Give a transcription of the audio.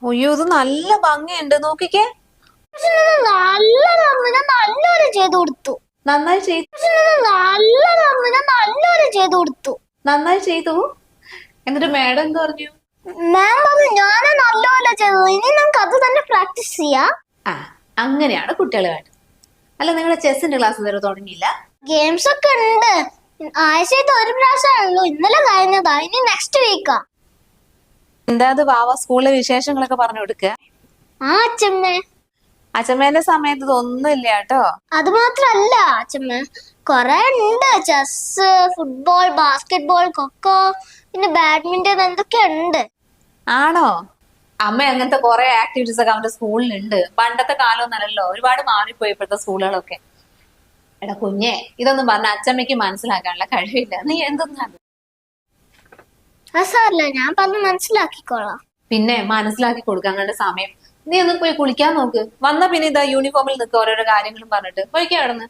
അയ്യോ ഇത് നല്ല ഭംഗിയുണ്ട് നോക്കിക്കേ. നല്ലതായിരുന്നു, ഞാൻ നല്ലൊരു ചെയ്തു കൊടുത്തു. നന്നായി ചെയ്തു. നല്ലതായിരുന്നു, ഞാൻ നല്ലൊരു ചെയ്തു കൊടുത്തു. നന്നായി ചെയ്തു. എന്നിട്ട് മാഡം എന്ത് പറഞ്ഞു? മാം പറഞ്ഞു ഞാന് നല്ലപോലെ ചെയ്തു, ഇനി നമുക്ക് അത് തന്നെ പ്രാക്ടീസ് ചെയ്യാം. ആ അങ്ങനെയാണ് കുട്ടികൾ വേണ്ടത്. അല്ല നിങ്ങളുടെ ചെസ്സിന്റെ ക്ലാസ് ഇതുവരെ തുടങ്ങിയില്ല? ഗെയിംസ് ഒക്കെ ഉണ്ട്, ആഴ്ചത്തെ ഒരു പ്രാവശ്യമുള്ളൂ, ഇന്നലെ കഴിഞ്ഞതാ, ഇനി നെക്സ്റ്റ് വീക്കാ. എന്താ അത് വാവ സ്കൂളിലെ വിശേഷങ്ങളൊക്കെ പറഞ്ഞു കൊടുക്കുക? ആ അച്ഛമ്മേ. അച്ഛമ്മേന്റെ സമയത്ത് ഇതൊന്നും ഇല്ല കേട്ടോ. അത് മാത്രല്ല അച്ഛമ്മ, കൊറേ ഉണ്ട്. ചെസ്, ഫുട്ബോൾ, ബാസ്കറ്റ്ബോൾ, കൊക്കോ, പിന്നെ ബാഡ്മിന്റൺ, എന്തൊക്കെ ഉണ്ട്. ആണോ? അമ്മ അങ്ങനത്തെ കുറെ ആക്ടിവിറ്റീസ് ഒക്കെ അവന്റെ സ്കൂളിലുണ്ട്. പണ്ടത്തെ കാലമൊന്നല്ലല്ലോ, ഒരുപാട് മാറിപ്പോയി ഇപ്പോഴത്തെ സ്കൂളുകളൊക്കെ. എടാ കുഞ്ഞെ, ഇതൊന്നും പറഞ്ഞ അച്ഛമ്മയ്ക്ക് മനസ്സിലാക്കാനുള്ള കഴിവില്ല. നീ എന്തൊന്നാണ്? സാറില്ല, ഞാൻ പറഞ്ഞ് മനസ്സിലാക്കിക്കോളാം. പിന്നെ മനസ്സിലാക്കി കൊടുക്കാൻ കണ്ട സമയം. നീ ഒന്ന് പോയി കുളിക്കാൻ നോക്ക്. വന്ന പിന്നെ ഇതാ യൂണിഫോമിൽ നിൽക്കുക ഓരോരോ കാര്യങ്ങളും പറഞ്ഞിട്ട്. പോയിക്കാ കിടന്ന്.